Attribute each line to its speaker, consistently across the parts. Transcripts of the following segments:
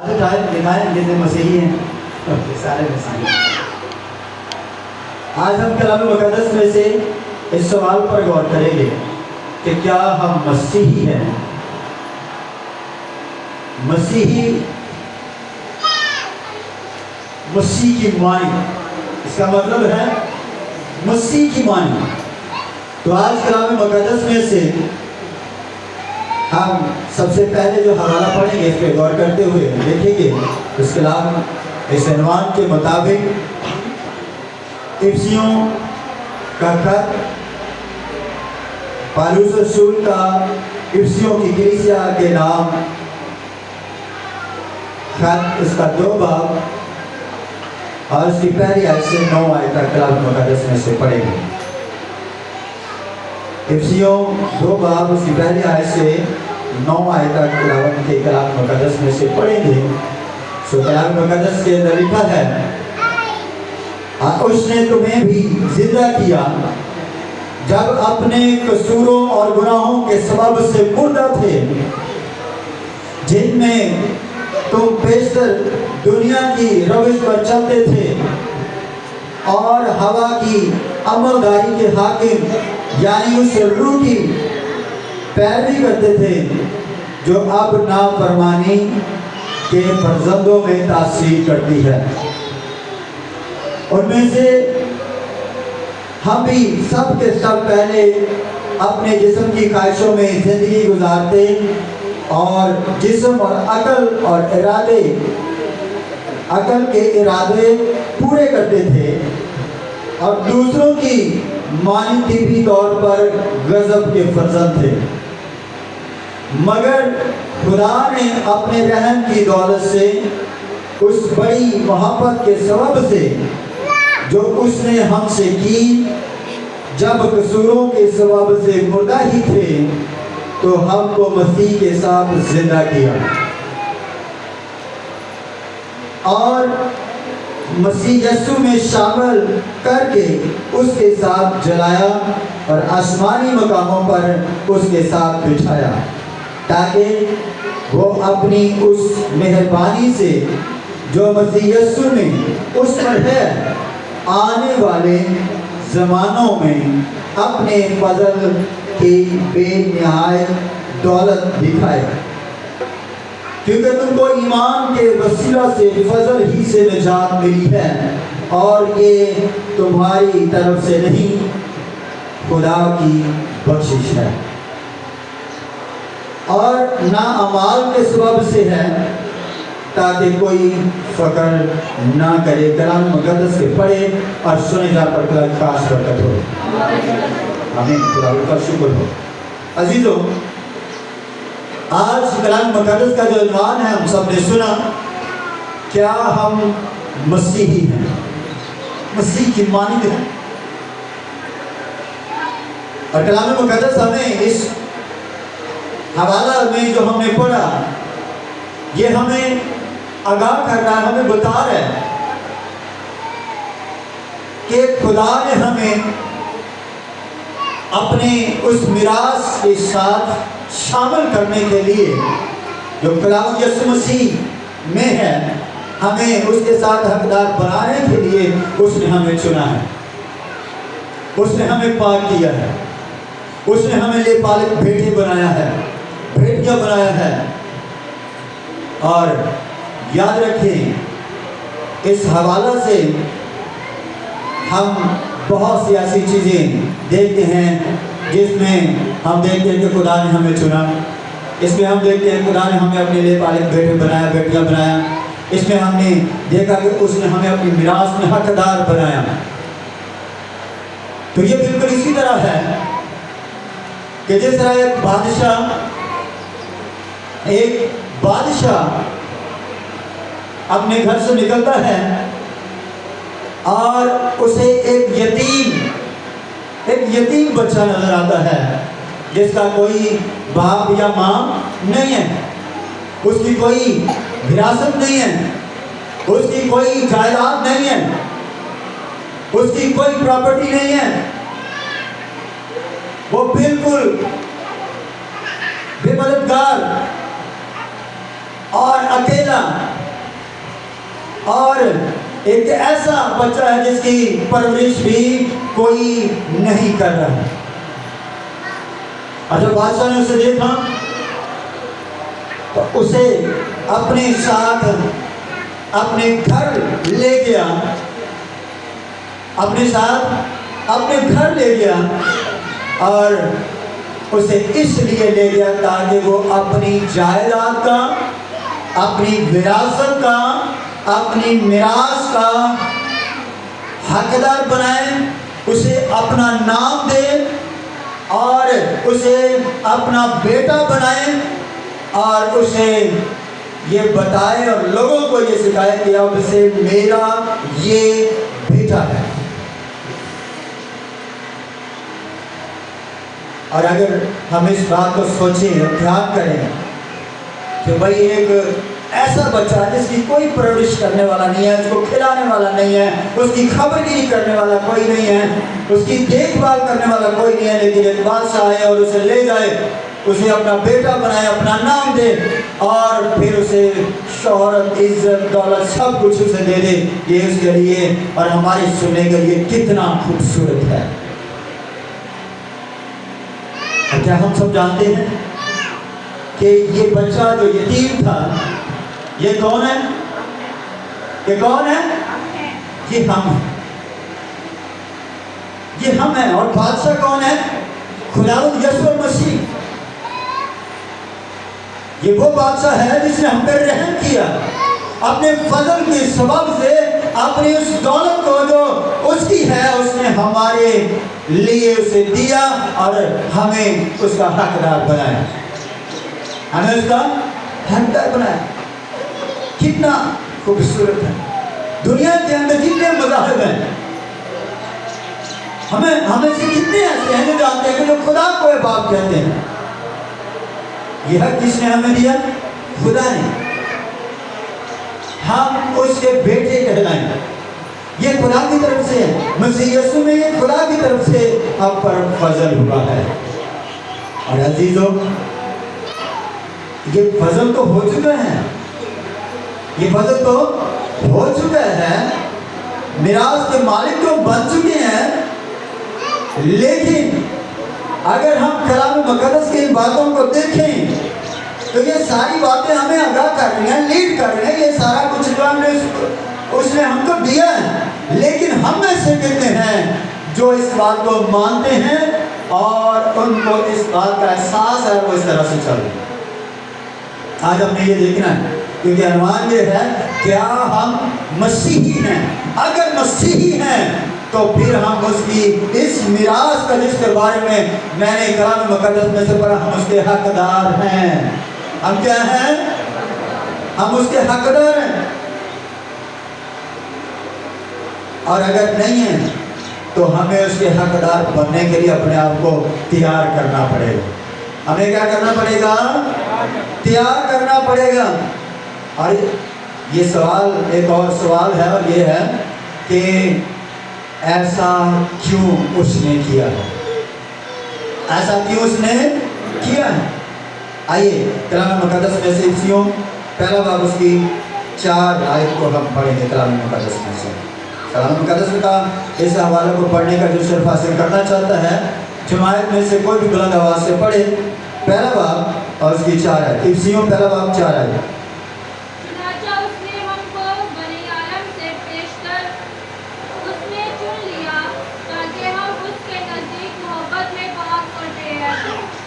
Speaker 1: دکھائیں جتنے مسیحی ہیں سارے مسیحی ہیں۔ آج ہم کلام مقدس میں سے اس سوال پر غور کریں گے کہ کیا ہم مسیحی ہیں؟ مسیحی مسیح کی مانی، اس کا مطلب ہے مسیح کی مانی۔ تو آج کلام مقدس میں سے ہم سب سے پہلے جو حوالہ پڑھیں گے اس پہ غور کرتے ہوئے دیکھیں گے اس کلام اس عنوان کے مطابق افسیوں کا خط، پالوس رسول کا افسیوں کی کلیسیا کے نام خط، اس کا 2 باب اور اس کی پہلی آیت سے 9 آیت تک کلام مقدس میں سے پڑھیں گے۔ افسیوں 2 باب اس کی پہلی آیت سے 9 آیت تک خداوند کے کلام مقدس میں سے پڑھیں گے۔ سو کلام مقدس کے اندر لکھا ہے، اس نے تمہیں بھی زندہ کیا جب اپنے قصوروں اور گناہوں کے سبب سے مردہ تھے، جن میں تم بیشتر دنیا کی روش پر چلتے تھے اور ہوا کی عملداری کے حاکم یعنی اس روح کی پیروی کرتے تھے جو اب نافرمانی کے فرزندوں میں تاثیر کرتی ہے۔ ان میں سے ہم بھی سب کے سب پہلے اپنے جسم کی خواہشوں میں زندگی گزارتے اور جسم اور عقل کے ارادے پورے کرتے تھے اور دوسروں کی مانند طبعی طور پر غضب کے فرزند تھے۔ مگر خدا نے اپنے رحم کی دولت سے اس بڑی محبت کے سبب سے جو اس نے ہم سے کی، جب قصوروں کے سبب سے مردہ ہی تھے تو ہم کو مسیح کے ساتھ زندہ کیا اور مسیح یسوع میں شامل کر کے اس کے ساتھ جلایا اور آسمانی مقاموں پر اس کے ساتھ بٹھایا، تاکہ وہ اپنی اس مہربانی سے جو مسیح یسوع میں اس پر ہے آنے والے زمانوں میں اپنے فضل کی بے نہایت دولت دکھائے، کیونکہ تم کو ایمان کے وسیلہ سے فضل ہی سے نجات ملی ہے اور یہ تمہاری طرف سے نہیں، خدا کی بخشش ہے اور نہ اعمال کے سبب سے ہے، تاکہ کوئی فخر نہ کرے۔ کلام مقدس کے پڑھے اور سنے جا پر خاص برکت ہو۔ آمین۔ خدا کا شکر ہو۔ عزیزوں، آج کلام مقدس کا جو عنوان ہے ہم سب نے سنا، کیا ہم مسیحی ہیں؟ مسیح کی مانند ہیں؟ اور کلام مقدس ہمیں اس حوالہ میں جو ہم نے پڑھا، یہ ہمیں آگاہ کر رہا ہے، ہمیں بتا رہا ہے کہ خدا نے ہمیں اپنے اس میراث کے ساتھ شامل کرنے کے لیے جو خداوند یسوع مسیح میں ہے، ہمیں اس کے ساتھ حقدار بنانے کے لیے اس نے ہمیں چنا ہے، اس نے ہمیں پاک کیا ہے، اس نے ہمیں لے پالک بیٹے بنایا ہے، بیٹیاں بنایا ہے۔ اور یاد رکھیں، اس حوالہ سے ہم بہت سی ایسی چیزیں دیکھتے ہیں جس میں ہم دیکھتے ہیں کہ خدا نے ہمیں چنا، اس میں ہم دیکھتے ہیں خدا نے ہمیں اپنے لیے پالک بیٹے بنایا، بیٹیاں بنایا، اس میں ہم نے دیکھا کہ اس نے ہمیں اپنی میراث میں حقدار بنایا۔ تو یہ بالکل اسی طرح ہے کہ جس طرح ایک بادشاہ اپنے گھر سے نکلتا ہے اور اسے ایک یتیم بچہ نظر آتا ہے جس کا کوئی باپ یا ماں نہیں ہے، اس کی کوئی وراثت نہیں ہے، اس کی کوئی جائیداد نہیں ہے، اس کی کوئی پراپرٹی نہیں ہے، وہ بالکل بے مددگار اور اکیلا اور ایک ایسا بچہ ہے جس کی پرورش بھی کوئی نہیں کر رہا ہے۔ اور جب بادشاہ نے اسے دیکھا تو اسے اپنے ساتھ اپنے گھر لے گیا، اپنے ساتھ اپنے گھر لے گیا، اور اسے اس لیے لے گیا تاکہ وہ اپنی جائیداد کا، اپنی وراثت کا، اپنی میراث کا حقدار بنائے، اسے اپنا نام دے اور اسے اپنا بیٹا بنائے، اور اسے یہ بتائے اور لوگوں کو یہ سکھائے کہ اب سے میرا یہ بیٹا ہے۔ اور اگر ہم اس بات کو سوچیں، دھیان کریں کہ بھائی ایک ایسا بچہ جس کی کوئی پرورش کرنے والا نہیں ہے، اس کو کھلانے والا نہیں ہے، اس کی خبرگیری کرنے والا کوئی نہیں ہے، اس کی دیکھ بھال کرنے والا کوئی نہیں ہے، لیکن ایک بادشاہ آئے اور اسے لے جائے، اسے اپنا بیٹا بنائے، اپنا نام دے، اور پھر اسے شہرت، عزت، دولت سب کچھ اسے دے دے، یہ اس کے لیے اور ہمارے سننے کے لیے کتنا خوبصورت ہے۔ کیا ہم سب جانتے ہیں کہ یہ بچہ جو یتیم تھا، یہ کون ہے؟ یہ کون ہے؟ یہ ہم ہیں، یہ ہم ہیں۔ اور بادشاہ کون ہے؟ خداوند یسوع مسیح۔ یہ وہ بادشاہ ہے جس نے ہم پہ رحم کیا، اپنے فضل کے سبب سے اپنی اس دولت کو جو اس کی ہے اس نے ہمارے لیے اسے دیا اور ہمیں اس کا حقدار بنایا، ہمیں اس کا حقدار بنایا۔ کتنا خوبصورت ہے۔ دنیا کے اندر جتنے مذاہب ہیں، ہمیں سے کتنے ایسے ہیں جو جانتے ہیں کہ جو خدا کو باپ کہتے ہیں۔ یہ حق کس نے ہمیں دیا؟ خدا نے۔ ہم اس کے بیٹے کہلائیں، یہ خدا کی طرف سے ہے، مسیح یسوع میں یہ خدا کی طرف سے ہم پر فضل ہوا ہے۔ اور عزیزو، یہ فضل تو ہو چکا ہے، یہ فضل تو ہو چکا ہے، میراث کے مالک تو بن چکے ہیں، لیکن اگر ہم کلام مقدس کی ان باتوں کو دیکھیں تو یہ ساری باتیں ہمیں آگاہ کر رہی ہیں، لیڈ کر رہی ہیں، یہ سارا کچھ جو ہم نے اس نے ہم کو دیا ہے، لیکن ہم میں سے کتنے ہیں جو اس بات کو مانتے ہیں اور ان کو اس بات کا احساس ہے وہ اس طرح سے چل رہے ہیں۔ آج ہم نے یہ دیکھنا ہے، کیونکہ عنوان یہ ہے کیا ہم مسیحی ہیں؟ اگر مسیحی ہیں تو پھر ہم اس کی اس میراث کا جس کے بارے میں نے کلام مقدس میں سے پڑھا، ہم اس کے حقدار ہیں۔ ہم کیا ہیں؟ ہم اس کے حقدار ہیں۔ اور اگر نہیں ہیں تو ہمیں اس کے حقدار بننے کے لیے اپنے آپ کو تیار کرنا پڑے گا۔ ہمیں کیا کرنا پڑے گا؟ تیار کرنا پڑے گا۔ اور یہ سوال ایک اور سوال ہے، اور یہ ہے کہ ایسا کیوں اس نے کیا ہے؟ ایسا کیوں اس نے کیا ہے؟ آئیے کلام مقدس میں سے افسیوں پہلا باب اس کی 4 آیت کو ہم پڑھیں گے۔ کلام مقدس میں سے کلام مقدس کا اس حوالے کو پڑھنے کا جو شرف حاصل کرنا چاہتا ہے، جماعت میں سے کوئی بھی بلند آواز سے پڑھے پہلا باب اور اس کی 4 آیت۔ افسیوں پہلا باب 4 آیت۔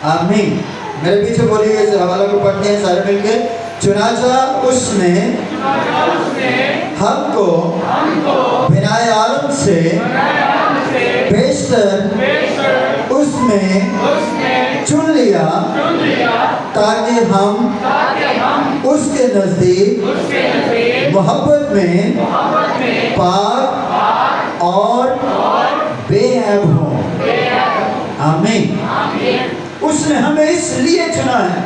Speaker 1: آمین۔ میرے پیچھے بولیے اس حوالہ کو پڑھتے ہیں سارے مل کے۔ چنانچہ اس نے ہم کو بنائے عالم سے بیشتر اس میں چن لیا تاکہ ہم اس کے نزدیک محبت میں پاک اور بے عیب ہوں۔ آمین۔ اس نے ہمیں اس لیے چنا ہے،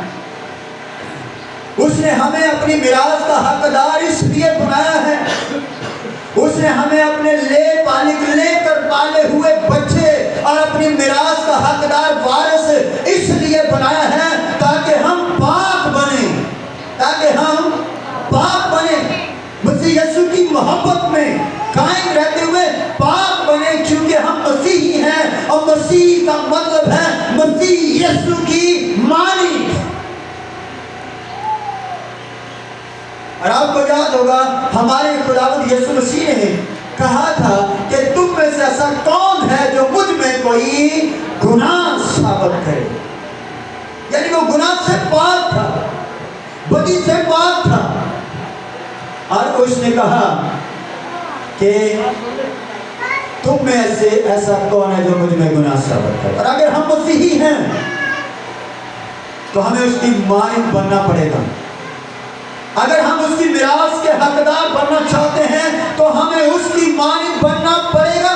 Speaker 1: اس نے ہمیں اپنی میراث کا حقدار اس لیے بنایا ہے، اس نے ہمیں اپنے لے کر پالے ہوئے بچے اور اپنی میراث کا حقدار وارث اس لیے بنایا ہے تاکہ ہم پاک بنیں، تاکہ ہم پاک بنیں۔ مسیح یسوع کی मोहब्बत में कायम रहते हुए पाक बने, क्योंकि हम मसीही हैं और मसीह का मतलब है मसीह यीशु की मानी। और आपको याद होगा हमारे खुदावंद यीशु मसीह ने कहा था कि तुम में से ऐसा कौन है जो मुझ में कोई गुनाह साबित करे। यानी वो गुनाह से पाक था, बदी से पाक था। और उसने कहा कि तुम में से ऐसा कौन है जो मुझ में गुनाह साबित करे। और अगर हम मसीही हैं तो हमें उसकी मानद बनना पड़ेगा। अगर हम उसकी मिरास के हकदार बनना चाहते हैं तो हमें उसकी मानद बनना पड़ेगा,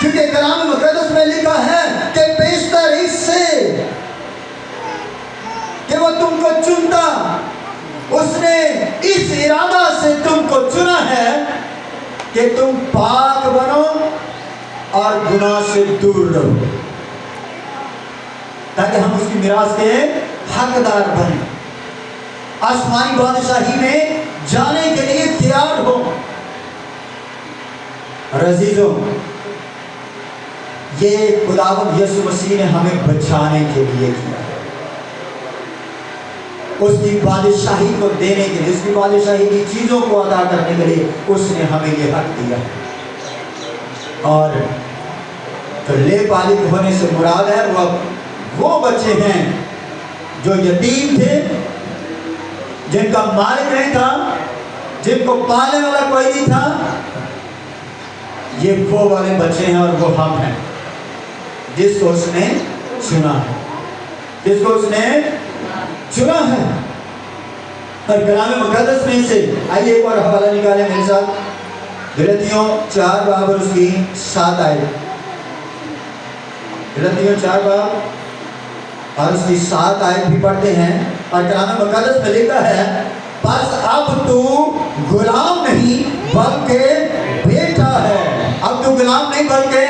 Speaker 1: क्योंकि कलाम मुक़द्दस में लिखा है कि बेशतर इससे कि वो तुमको चुनता, उसने इस इरादा से तुमको चुना है कि तुम पाक बनो और गुनाह से दूर रहो, ताकि हम उसकी मिरास के हकदार बने, आसमानी बादशाही में जाने के लिए तैयार हो। और अजीजों, ये खुदावंद यीशु मसीह ने हमें बचाने के लिए किया, उसकी बादशाही को देने के लिए, उसकी बादशाही की चीजों को अदा करने के लिए उसने हमें ये हक दिया। और तो ले बालिग होने से मुराद है वो बच्चे हैं जो यतीम थे, जिनका मालिक नहीं था, जिनको पालने वाला कोई नहीं था। ये वो वाले बच्चे हैं और वो हम हैं जिसको उसने चुना है, जिसको उसने चुना है। और कलाम मुक़द्दस में से आइए एक और हवाला निकालें मेरे साथ, गलतियों 4 बाब और उसकी 7 आयत। गलतियों 4 बाब और उसकी 7 आयत भी पढ़ते हैं। और कलाम मुक़द्दस में लिखा है, बस अब तू गुलाम नहीं बल्कि बेटा है। अब तू गुलाम नहीं बल्कि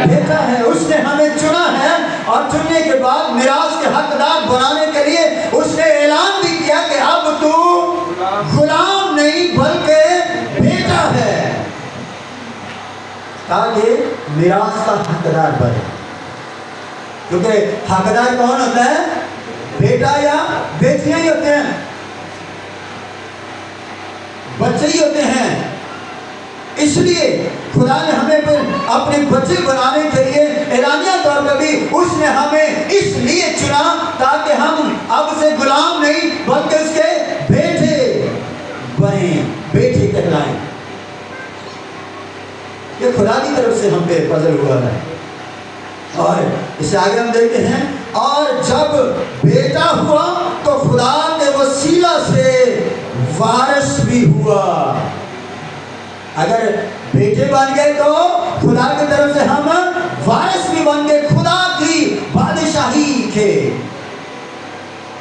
Speaker 1: बेटा है। उसने हमें चुना है और चुनने के बाद मिरास के हकदार बनाने के लिए उसने ऐलान भी किया कि अब तू गुलाम नहीं बल्कि बेटा है, ताकि मिरास का हकदार बने। क्योंकि हकदार कौन होता है? बेटा या बेटियां ही होते हैं, बच्चे ही होते हैं। इसलिए खुदा ने हमें अपने बच्चे बनाने के लिए एलानिया तौर पर भी उसने हमें इसलिए चुना ताकि हम अब से गुलाम नहीं बल्कि उसके बेटे बने, बेटे कहलाएं। ये खुदा की तरफ से हम पे फजल हुआ है। और इससे आगे हम देखते हैं, और जब बेटा हुआ तो खुदा के वसीला से वारिस भी हुआ। अगर बेटे बन गए तो खुदा की तरफ से हम वारिस भी बन गए, खुदा की बादशाही के,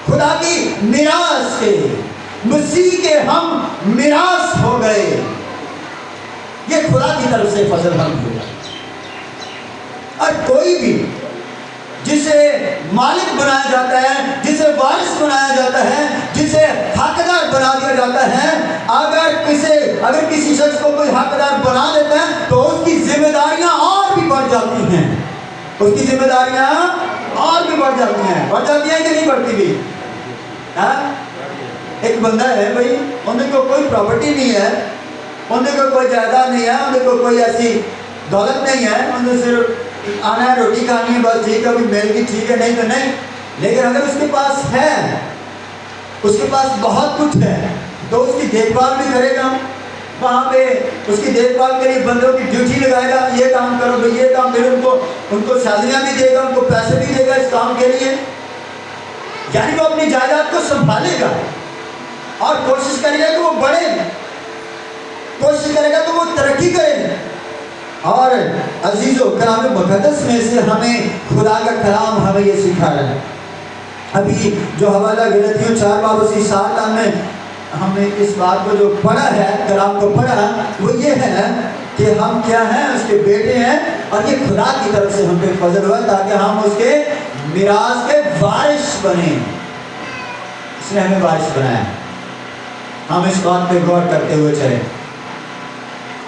Speaker 1: खुदा की मिरास के, मसीह के हम मिरास हो गए। ये खुदा की तरफ से फजल हम हुआ। और कोई भी जिसे मालिक बनाया जाता है, जिसे वारिस बनाया जाता है, जिसे हकदार बना दिया जाता है, अगर किसी शख्स को कोई हकदार बना देता है तो उसकी जिम्मेदारियां और भी बढ़ जाती हैं, उसकी जिम्मेदारियां और भी बढ़ जाती हैं। बढ़ जाती हैं कि नहीं बढ़ती भी? एक बंदा है भाई, उन्हें को कोई प्रॉपर्टी नहीं है, उन्हें को कोई जायदाद नहीं है, उन्हें को कोई ऐसी दौलत नहीं है, उन्हें सिर्फ आना है, रोटी खानी है, बस ठीक है, अभी मिल गई ठीक है, नहीं तो नहीं। लेकिन अगर उसके पास है, उसके पास बहुत कुछ है, तो उसकी देखभाल भी करेगा, वहाँ पे उसकी देखभाल के लिए बंदों की ड्यूटी लगाएगा, ये काम करो भाई, ये काम फिर उनको सैलरियाँ भी देगा, उनको पैसे भी देगा इस काम के लिए। यानी वो अपनी जायदाद को संभालेगा और कोशिश करेगा कि वो बढ़े, कोशिश करेगा तो वो तरक्की करे। और अजीजों, कलाम मुक़द्दस में से हमें खुदा का कलाम हमें ये सिखा रहा है। अभी जो हवाला गलतियों 4 बाब उसकी 7 में हमने इस बात को जो पढ़ा है, कलाम को पढ़ा, वो ये है कि हम क्या हैं? उसके बेटे हैं। और ये खुदा की तरफ से हम पे फजल हुआ ताकि हम उसके मिरास के वारिस बने। इसने हमें वारिस बनाया। हम इस बात पे गौर करते हुए चलें।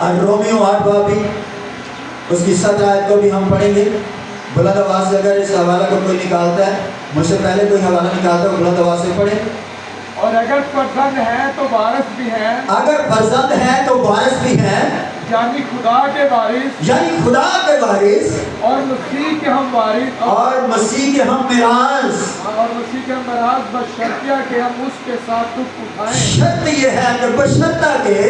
Speaker 1: और रोमियो 8 बाब भी उसकी 17 आयत को भी हम पढ़ेंगे। बुलंद आवाज से अगर इस हवाला को कोई निकालता है, मुझसे पहले कोई हवाला निकालता है, बुलंद आवाज से पढ़े।
Speaker 2: और अगर फर्जंद हैं तो वारिस भी हैं,
Speaker 1: अगर फर्जंद हैं तो वारिस भी हैं,
Speaker 2: यानी खुदा के वारिस,
Speaker 1: यानी खुदा के वारिस,
Speaker 2: और मसीह के हम वारिस,
Speaker 1: और मसीह के हम मिरास।
Speaker 2: और मसीह के हम मिरास, बशर्तिया के हम उसके साथ दुख उठाएं।
Speaker 1: शर्त ये है कि बशर्ता के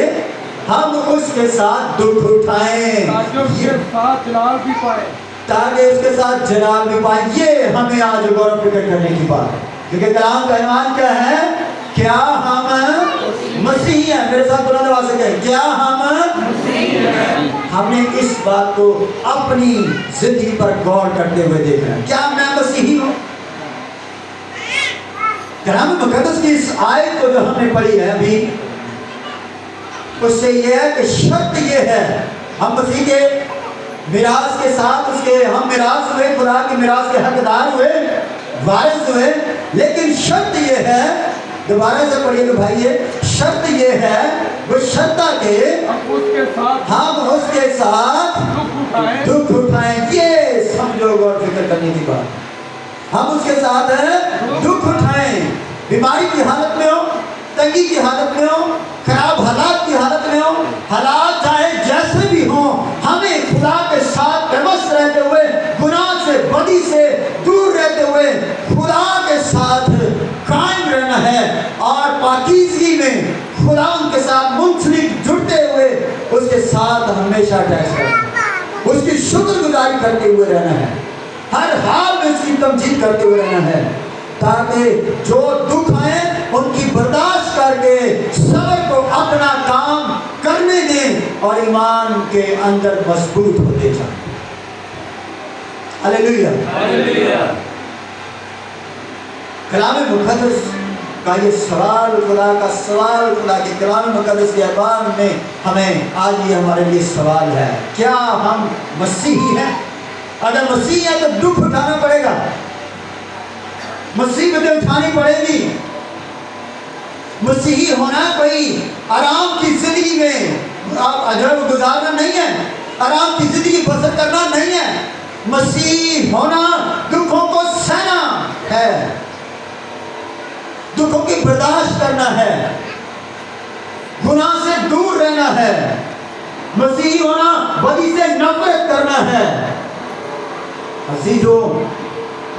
Speaker 1: हम उसके साथ दुख उठाएं,
Speaker 2: ताकि उसके साथ जलाल भी पाए।
Speaker 1: ताकि उसके साथ जलाल भी पाए। ये हमें आज गौरव प्रकट करने की बात है, क्योंकि कलाम का ईमान क्या है? क्या हम मसीही हैं? मेरे साथ बुलंद आवाज से कहें, क्या हम मसीही हैं? हमने इस बात को अपनी जिंदगी पर गौर करते हुए देखना है। क्या मैं मसीही हूँ? कलाम मुकद्दस की इस आयत को जो हमने पढ़ी है अभी, उससे ये है कि शर्त ये है, हम मसीह के मिरास के साथ उसके हम मिरास हुए, खुदा के मिरास के हकदार हुए, वारिस हुए। लेकिन शर्त ये है, दोबारा से पढ़िए भाई, ये शर्त ये है वो शर्ता के
Speaker 2: हम उसके साथ
Speaker 1: दुख उठाएं। ये समझो और फिक्र करने की बात, हम उसके साथ दुख उठाएं। बीमारी की हालत में हो, तंगी की हालत में हो, खराब हालात की हालत में हो, हालात चाहे जैसे भी हो, हमें खुदा के साथ बेबस रहते हुए, गुनाह से, बदी से दूर रहते हुए खुदा के साथ कायम रहना है और पाकीज़गी में खुदा उनके साथ मुंसलिक जुड़ते हुए उसके साथ हमेशा अटैच रहना है, उसकी शुक्रगुजारी करते हुए रहना है, हर हाल में उसकी तमजीद करते हुए रहना है, ताकि जो दुख आए उनकी बर्दाश्त करके सब्र को अपना काम करने दें और ईमान के अंदर मजबूत होते जाएं। Hallelujah, hallelujah. कलाम मुकद्दस का ये सवाल, खुदा का सवाल, खुदा के कलाम मुकद्दस के अहकाम में हमें आज ये हमारे लिए सवाल है, क्या हम मसीही हैं? अगर मसीह है तो दुख उठाना पड़ेगा, मुसीबतें उठानी पड़ेगी। मसीही होना कोई आराम की जिंदगी में आप अजब गुजारना नहीं है, आराम की जिंदगी बसर करना नहीं है। मसीही होना दुखों को सहना है, दुखों की बर्दाश्त करना है, गुनाह से दूर रहना है। मसीही होना बदी से नफरत करना है। अजीजों,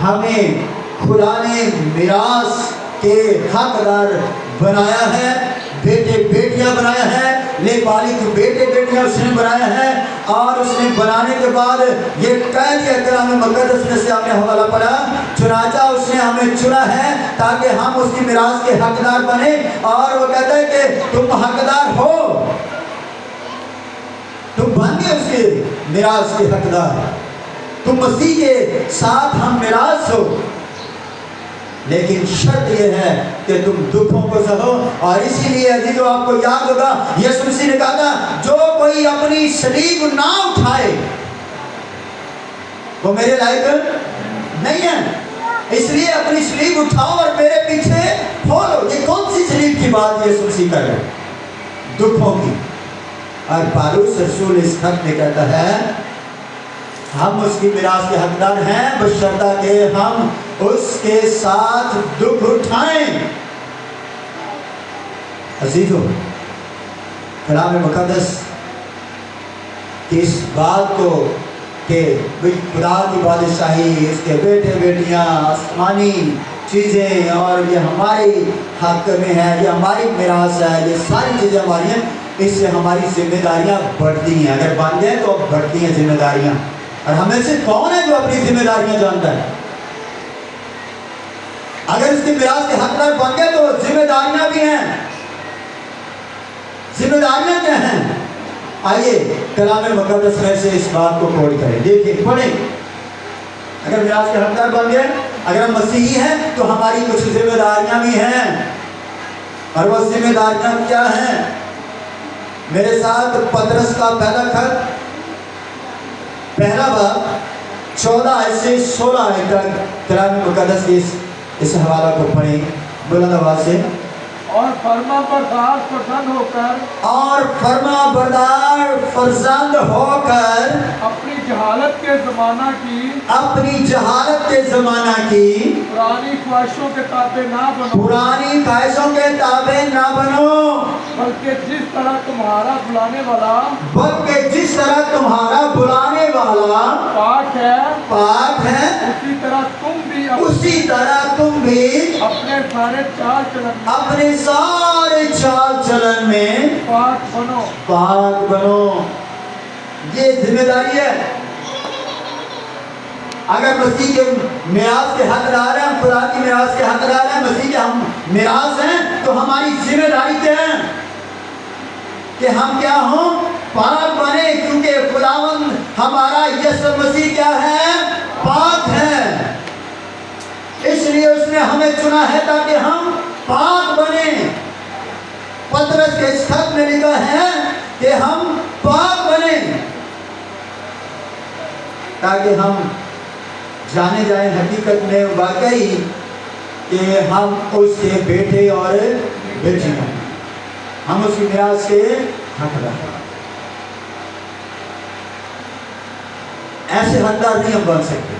Speaker 1: हमें खुदा ने मिरास के हकदार बनाया है, बेटे बेटियां बनाया है, लेबालिक बेटे बेटियां उसने बनाया है। और उसने बनाने के बाद ये कह दिया, कलाम मुकद्दस में से आपने हवाला पढ़ा, चुनाचा उसने हमें चुना है ताकि हम उसकी मिरास के हकदार बने। और वो कहता है कि तुम हकदार हो, तुम बन गए उसके मिरास के हकदार, तुम मसीह के साथ हम मिरास हो। लेकिन शर्त यह है कि तुम दुखों को सहो। और इसीलिए अजीजों, आपको याद होगा यीशु मसीह ने कहा था, जो कोई अपनी सलीब ना उठाए वो मेरे लायक नहीं है। इसलिए अपनी सलीब उठाओ और मेरे पीछे हो लो। ये कौन सी सलीब की बात यीशु मसीह कर रहे हैं? दुखों की। और पौलुस रसूल इस खत में कहता है, हम उसकी मिरास के हकदार हैं बशर्ता के हम उसके साथ दुख उठाएं। अजीजों, कलाम मुकद्दस की इस बात को कि खुदा की बादशाही, इसके बेटे बेटियां, आसमानी चीज़ें और ये हमारे हक में है, ये हमारी मिरास है, ये सारी चीज़ें हमारी हैं। इससे हमारी जिम्मेदारियां बढ़ती हैं। अगर बन जाए तो अब बढ़ती हैं जिम्मेदारियां। और हमें से कौन है जो अपनी जिम्मेदारियां जानता है? अगर इसके मिरास के हकदार बन गए तो जिम्मेदारियां भी हैं। जिम्मेदारियां क्या हैं? आइए कलाम मुकद्दस में से इस बात को कोड करें, देखिए, पढ़ें। अगर मिरास के हकदार बन गए, अगर हम मसीही हैं तो हमारी कुछ जिम्मेदारियां भी हैं। और वो जिम्मेदारियां क्या हैं? मेरे साथ पतरस का पहला खत, पहला बाब 14 से 16 तक कलाम मुकद्दस की इस हवाला को पढ़ें बुलंद आवाज से।
Speaker 2: और फर्मा बरदार पसंद होकर
Speaker 1: और फर्मा बरदार फर्जंद होकर
Speaker 2: अपनी जहालत के ज़माना की
Speaker 1: अपनी जहालत के ज़माना की
Speaker 2: पुरानी ख्वाहिशों के ताबे ना बनो,
Speaker 1: पुरानी ख्वाहिशों के ताबे ना बनो,
Speaker 2: बल्कि जिस तरह तुम्हारा बुलाने वाला
Speaker 1: बल्कि जिस तरह तुम्हारा बुलाने वाला
Speaker 2: पाक है
Speaker 1: उसी
Speaker 2: उसी
Speaker 1: तरह तुम भी
Speaker 2: अपने सारे चाल चलन में
Speaker 1: अपने सारे चाल चलन में पाक बनो। ये जिम्मेदारी है। अगर मसीह के मिरास के हकदार हैं, खुदा की मिरास के हकदार हैं, मसीह के हम मिरास हैं, तो हमारी जिम्मेदारी क्या है कि हम क्या हों? पाक बने, क्योंकि खुदावंद हमारा यीशु मसीह क्या है? पाक है। इसलिए उसने हमें चुना है ताकि हम पाक बने। पतरस के इस खत में लिखा है कि हम पाक बने ताकि हम जाने जाए हकीकत में वाकई कि हम उसके बेटे और बेटियां हैं, हम उसकी मिरास के हकदार हैं। ऐसे हकदार नहीं हम बन सकते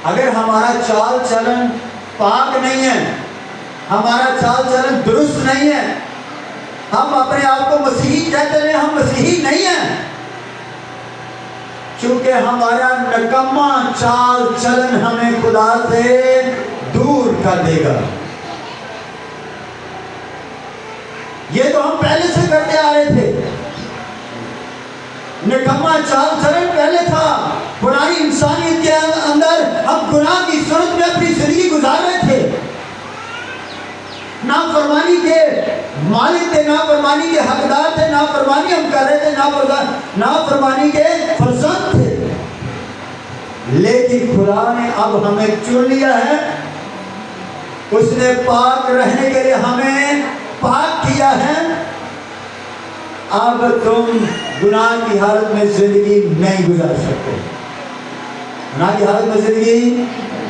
Speaker 1: अगर हमारा चाल चलन पाक नहीं है, हमारा चाल चलन दुरुस्त नहीं है, हम अपने आप को मसीही कहते हैं, हम मसीही नहीं हैं, क्योंकि हमारा नकम्मा चाल चलन हमें खुदा से दूर कर देगा। ये तो हम पहले से करते आ रहे थे। निकम्मा चाल चलन पहले था। पुरानी इंसानियत के अंदर हम गुनाह की सूरत में अपनी जिंदगी गुजार रहे थे। नाफरमानी के मालिक थे, नाफरमानी के हकदार थे, नाफरमानी हम कर रहे थे, नाफरमानी के फर्जंद थे। लेकिन खुदा ने अब हमें चुन लिया है, उसने पाक रहने के लिए हमें पाक किया है। अब तुम गुनाह की हालत में जिंदगी नहीं गुजार सकते, गुनाह की हालत में जिंदगी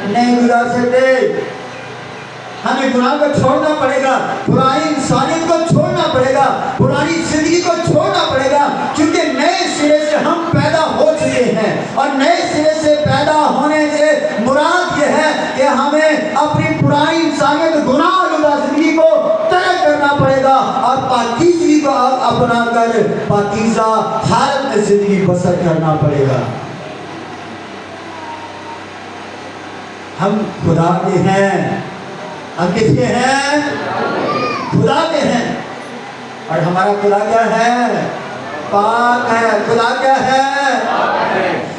Speaker 1: नहीं गुजार सकते। हमें गुनाह को छोड़ना पड़ेगा, पुरानी इंसानियत को छोड़ना पड़ेगा, पुरानी जिंदगी को छोड़ना पड़ेगा, क्योंकि नए सिरे से हम पैदा हो चुके हैं। और नए सिरे से पैदा होने से मुराद ये है कि हमें अपनी पुरानी इंसानियत गुनाह जिंदगी को तर्क करना पड़ेगा और पाकीज़गी को अपना कर पाकीज़ा हालत में जिंदगी बसर करना पड़ेगा। हम खुदा के हैं, हम किसके हैं? खुदा के हैं। और हमारा खुदा क्या है? पाक है। खुदा क्या है?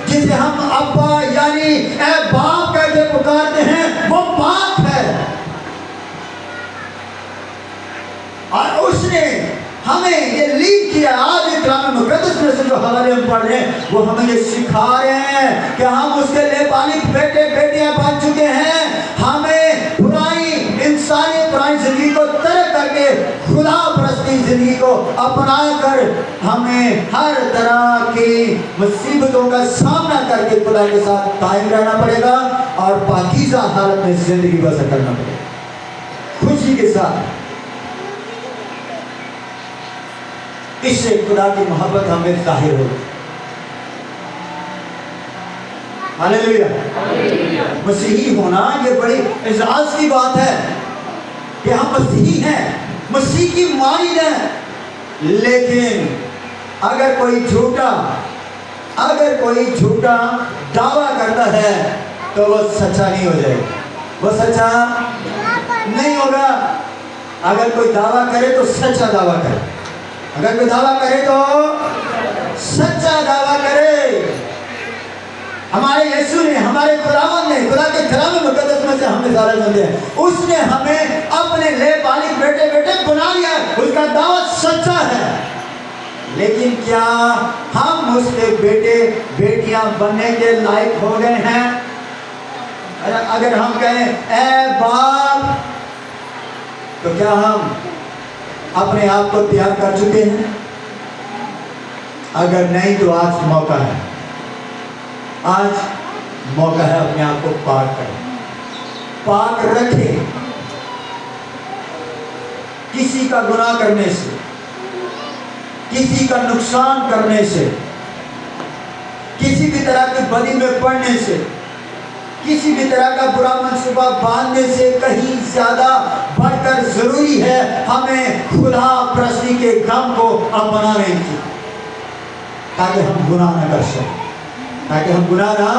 Speaker 1: जिसे हम अब्बा यानी ए बाप कह के पुकारते हैं, वो पाक है। और उसने हमें ये लीड किया। आज कलाम मुक़द्दस में से जो हवाले हम पढ़ रहे हैं, वो हमें ये सिखा रहे हैं कि हम उसके लेपालिक बेटे बेटियां बन चुके हैं। हमें पुरानी इंसानी पुरानी जिंदगी को तर्क करके खुदा परस्ती जिंदगी को अपना कर हमें हर तरह की मुसीबतों का सामना करके खुदा के साथ कायम रहना पड़ेगा और पाकीज़ा हालत में जिंदगी बसर करना पड़ेगा खुशी के साथ। इससे खुदा की मोहब्बत हमें जाहिर होगी। हालेलुया। मसीही होना ये बड़ी एजाज की बात है कि हम मसीही हैं, मसीह की मानिद हैं। लेकिन अगर कोई झूठा दावा करता है तो वो सच्चा नहीं हो जाएगा, वो सच्चा नहीं होगा। अगर कोई दावा करे तो सच्चा दावा करे, अगर कोई दावा करे तो सच्चा दावा करे। हमारे यीशु ने, हमारे खुदावंद ने, खुदा के कलाम मुक़द्दस में से हमें सारे बंदे हैं, उसने हमें अपने लेपालिक बेटे बेटे बना लिया। उसका दावा सच्चा है। लेकिन क्या हम उसके बेटे बेटियां बनने के लायक हो गए हैं? अगर हम कहें ए बाप, तो क्या हम अपने आप को तैयार कर चुके हैं? अगर नहीं तो आज मौका है, आज मौका है अपने आप को पाक करें, पाक रखें। किसी का गुनाह करने से, किसी का नुकसान करने से, किसी भी तरह की बदी में पड़ने से, किसी भी तरह का बुरा मंसूबा बांधने से कहीं ज्यादा बढ़कर जरूरी है हमें खुदा प्रसन्नी के गम को अपनाने की, ताकि हम गुनाह न कर सकें, ताकि हम गुनाह ना,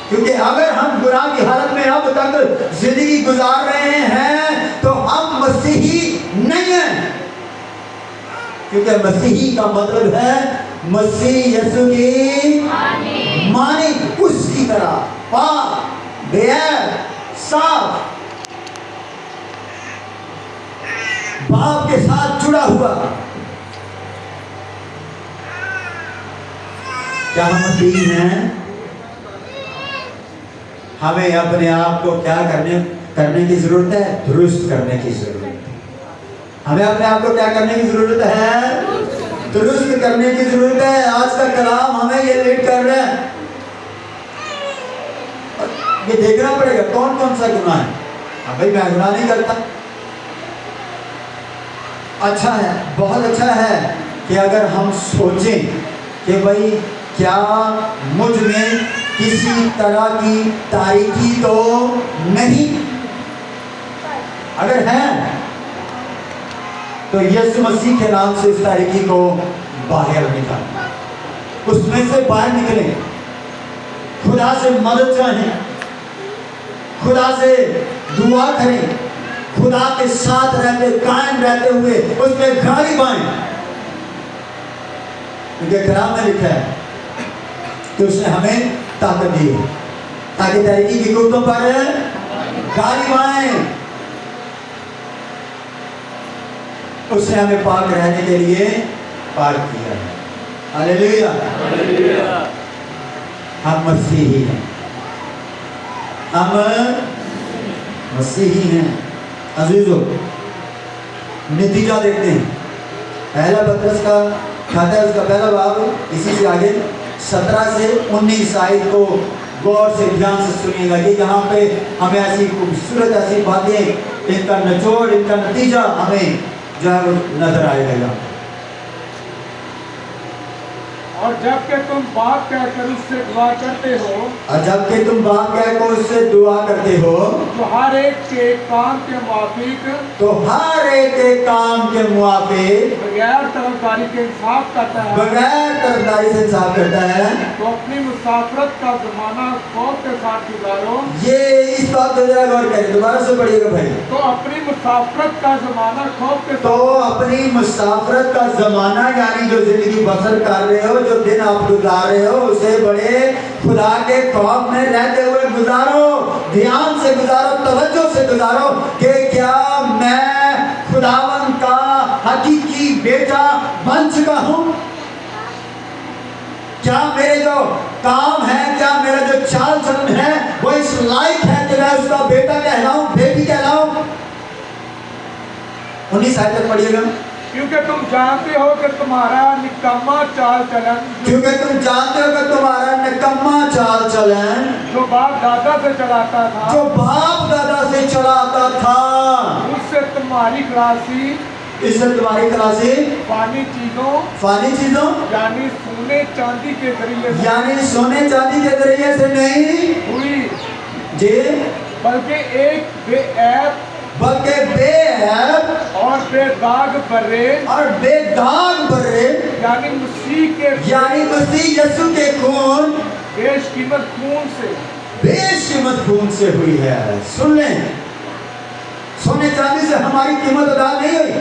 Speaker 1: क्योंकि अगर हम गुनाह की हालत में अब तक जिंदगी गुजार रहे हैं तो हम मसीही नहीं हैं, क्योंकि मसीही का मतलब है मसीह यीशु की मानी, उसकी तरह पाक बेअैब साफ बाप के साथ जुड़ा हुआ। क्या हम मसीही हैं? हमें अपने आप को क्या करने की जरूरत है? दुरुस्त करने की जरूरत है। हमें अपने आप को क्या करने की जरूरत है? दुरुस्त करने की जरूरत है। आज का कलाम हमें ये लीड कर रहा है, ये देखना पड़ेगा कौन कौन सा गुनाह है। हाँ भाई, मैं गुनाह नहीं करता, अच्छा है, बहुत अच्छा है कि अगर हम सोचें कि भाई क्या मुझ में किसी तरह की तारीकी तो नहीं, अगर है तो यीशु मसीह के नाम से इस तारीकी को बाहर निकालें, उसमें से बाहर निकलें, खुदा से मदद चाहें, खुदा से दुआ करें, खुदा के साथ रहते कायम रहते हुए उस पर गाड़ी बाएं, क्योंकि कलाम में लिखा है कि उसने हमें ताकत दी है ताकि तारीकी की कुतों पर गाड़ी बाएं। उसने हमें पाक रहने के लिए पाक किया है। हालेलुया। हम मसीही हैं, हम मसीही हैं। अजीजों, नतीजा देखते हैं। पहला पत्रस का खाता है, उसका पहला बाब, इसी से आगे 17 से 19 आयत को गौर से ध्यान से सुनिएगा कि यहाँ पे हमें ऐसी खूबसूरत ऐसी बातें, इनका निचोड़, इनका नतीजा हमें जो है नजर आएगा।
Speaker 2: और जबकि तुम बाप कहकर उससे दुआ करते हो,
Speaker 1: और जबकि तुम बाप कहकर उससे दुआ करते हो,
Speaker 2: तो हर एक के काम के मुआफिक,
Speaker 1: तो हर एक के काम के मुआफिक
Speaker 2: बगैर तरफदारी के इंसाफ करता है,
Speaker 1: बगैर तरफदारी से इंसाफ करता है।
Speaker 2: तो अपनी मुसाफरत का जमाना खौफ के साथ गुजारो।
Speaker 1: ये इस बात पे जरा गौर करें, दोबारा से पढ़िएगा भाई।
Speaker 2: तो अपनी मुसाफरत का जमाना खौफ के
Speaker 1: तो अपनी मुसाफरत का जमाना यानी जो जिंदगी बसर कर रहे हो, जो दिन आप गुजार रहे हो, उसे बड़े खुदा के खौफ में रहते हुए गुजारो, ध्यान से गुजारो, तवज्जो से गुजारो कि क्या मैं खुदावन का हकीकी बेटा बन चुका हूं? क्या मेरे जो काम है, क्या मेरा जो चाल चलन है वो इस लायक है कि मैं उसका बेटा कहलाऊं, बेटी कहलाऊं? 19 आयत तक पढ़िएगा।
Speaker 2: क्योंकि तुम जानते हो कि तुम्हारा निकम्मा चाल चलन,
Speaker 1: क्योंकि तुम जानते हो कि तुम्हारा निकम्मा चाल चलन
Speaker 2: जो बाप दादा से चलाता था,
Speaker 1: जो बाप दादा से चलाता था,
Speaker 2: उससे तुम्हारी खलासी,
Speaker 1: इससे तुम्हारी खलासी
Speaker 2: फानी चीजों यानी सोने चांदी के जरिए से,
Speaker 1: यानी सोने चांदी के जरिए से नहीं
Speaker 2: हुई
Speaker 1: जी,
Speaker 2: बल्कि एक बेऐब और
Speaker 1: बेदाग बर्रे
Speaker 2: यानी मसीह
Speaker 1: यीशु के खून,
Speaker 2: बेशकीमत
Speaker 1: खून से हुई है। सुन लें, सोने चांदी से हमारी कीमत अदा नहीं हुई।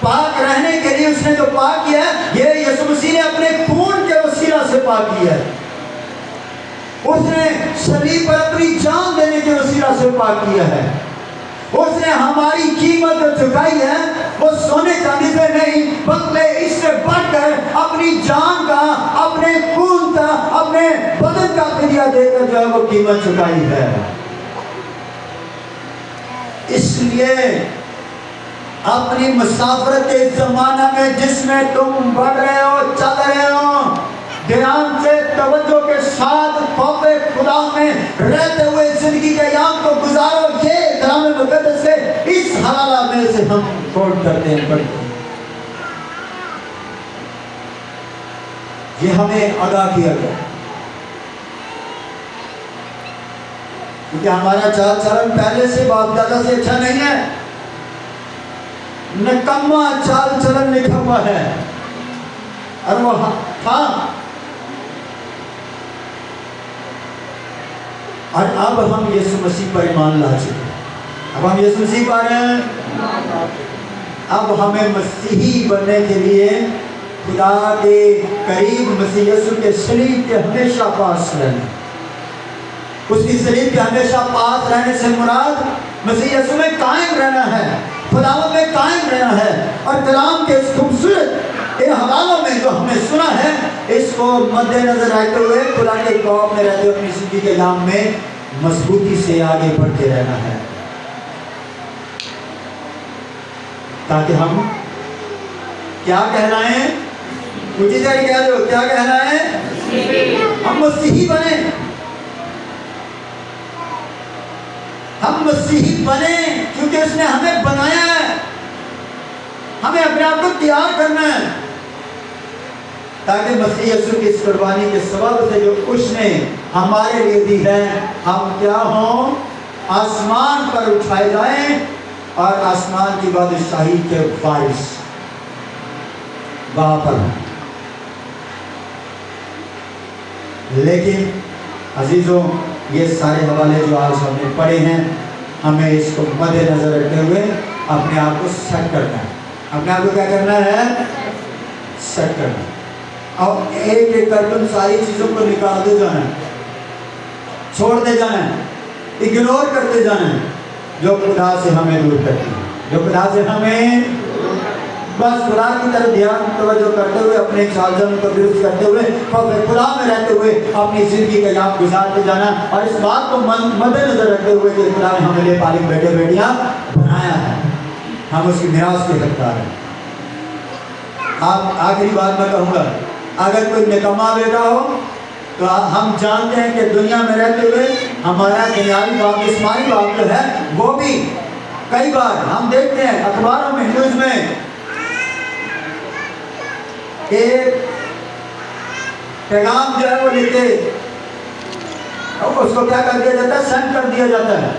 Speaker 1: पाक रहने के लिए उसने जो पाक किया है, ये यीशु मसीह ने अपने खून के वसीला से पाक किया है। उसने सलीब पर अपनी जान देने के वसीला से पाक किया है। उसने हमारी कीमत जो चुकाई है वो सोने चांदी से नहीं, बल्कि इससे बढ़कर अपनी जान का, अपने खून का, अपने बदन का फिदिया देकर जो है वो कीमत चुकाई है। इसलिए अपनी मुसाफरत के जमाना में जिसमें तुम बढ़ रहे हो, चल रहे हो, ध्यान से तवज्जो के साथ खौफे खुदा कलाम में रहते हुए जिंदगी के याम को गुजारो, ये कलाम मुकद्दस के इस हवाला में से हम कोट करते हैं, पढ़ते हैं। ये हमें आगाह किया गया क्योंकि हमारा चाल चलन पहले से बाप दादा से अच्छा नहीं है, निकम्मा चाल चलन लिखा हुआ है। और वो था, और अब हम यीशु मसीह पर ईमान ला चुके हैं। अब हम यीशु मसीह पर, अब हमें मसीही बनने के लिए खुदा के करीब मसीह यीशु के सलीब के हमेशा पास रहना। उसकी सलीब के हमेशा पास रहने से मुराद मसीह यीशु में कायम रहना है, खुदावंद में कायम रहना है। और कलाम के इस खूबसूरत इन हवालों में जो हमने सुना है, इसको मद्देनजर रखते हुए खुदा के खौफ में रहते हुए अपनी जिंदगी के नाम में मजबूती से आगे बढ़ते रहना है, ताकि हम क्या कहलाएं, मुझे कह दो क्या कहलाएं, हम मसीही बने। हम मसीही बने क्योंकि उसने हमें बनाया है, हमें अपने आप को तैयार करना है, ताकि मसीह यीशु की इस कुर्बानी के सबब से जो उसने हमारे लिए दी है, हम क्या हों, आसमान पर उठाए जाएं और आसमान की बादशाही के वारिस वहां पर। लेकिन अजीजों, ये सारे हवाले जो आज हमने पढ़े हैं, हमें इसको मद्देनजर रखते हुए अपने आप को सेट करना है। अपने आप को क्या करना है, सेट करना है। और एक एक करके उन सारी चीजों को निकालते जाना है, छोड़ते जाना है, इग्नोर करते जाना है जो खुदा से हमें दूर करती है, जो खुदा से हमें बस खुदा की तरफ ध्यान तवज्जो करते हुए, अपने चाल चलन को दुरुस्त करते हुए, और खुदा में रहते हुए अपनी जिंदगी का याम गुजारते जाना। और इस बात को मद्देनजर रखते हुए कि खुदा ने हमें लिए पालिक बेटे बेटियां बनाया है, हम उसकी मिरास के हकदार हैं। आप आखिरी बात मैं कहूँगा, अगर कोई निकम्मा बेटा हो तो हम जानते हैं कि दुनिया में रहते हुए हमारा दुनियावी बाप, जिस्मानी बाप जो है, वो भी कई बार हम देखते हैं अखबारों में, न्यूज में, एक पैगाम जो है वो लिखे और उसको क्या कर दिया जाता है, सेंड कर दिया जाता है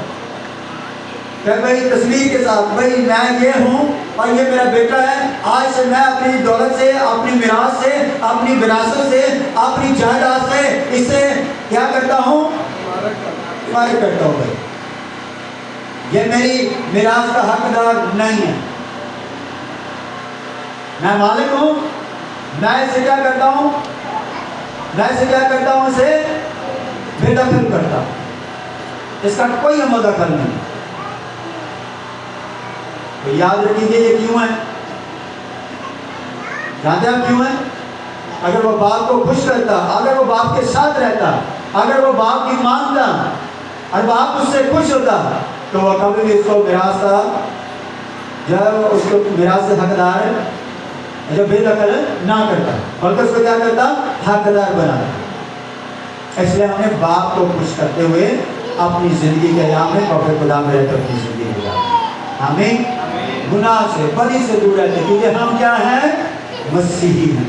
Speaker 1: कि भाई तस्वीर के साथ, भाई मैं ये हूँ और ये मेरा बेटा है, आज से मैं अपनी दौलत से, अपनी मिरास से, अपनी विरासत से, अपनी जायदाद से इसे क्या करता हूँ, फारिग करता हूँ। भाई ये मेरी मिरास का हकदार नहीं है, मैं मालिक हूँ, मैं इसे क्या करता हूँ, मैं इसे क्या करता हूँ, इसे बेदखल करता हूँ, इसका कोई हम दखल नहीं। तो याद रखिए ये क्यों है, जानते हैं क्यों है? अगर वो बाप को खुश करता, अगर वो बाप के साथ रहता, अगर वो बाप की मानता और बाप उससे खुश होता, तो वह कभी भी इसको मिरास का, जब उसको मिरास से हकदार है, जब बेदखल ना करता, बल्कि उसको क्या करता, हकदार बनाता। इसलिए हमें बाप को खुश करते हुए अपनी जिंदगी के याम में और खुदा में रहते अपनी जिंदगी गुजारते, हमें गुनाह से, बदी से दूर रहते, क्योंकि हम क्या हैं, मसीही हैं,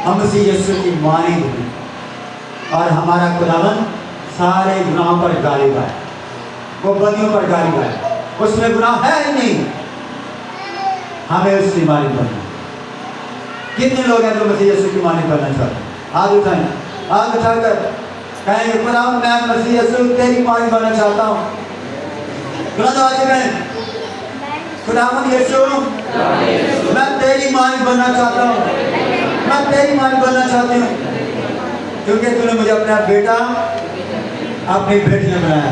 Speaker 1: हम मसीह यीशु की मानेंगे हैं। और हमारा खुदावन सारे गुनाहों पर गालिब है, वो बदियों पर गालिब है, उसमें गुनाह है ही नहीं। हमें उसकी मालिक बनना। कितने लोग हैं जो मसीह यीशु की मालिक बनना चाहते हैं? हाथ उठाएं, हाथ उठाकर कहेंगे, खुदावन मैं मसीह यीशु तेरी मालिक बनना चाहता हूँ। खुदावन यीशु मैं तेरी मालिक बनना चाहता हूँ, मैं तेरी मालिक बनना चाहती हूँ, क्योंकि तूने मुझे अपना बेटा, अपनी बेटी ने बनाया।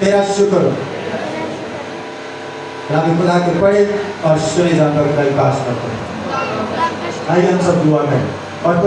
Speaker 1: तेरा शुक्र हो। खुदा के पढ़े और सुने जानकर खुदा की पास करते हैं। आइए हम सब दुआ करें और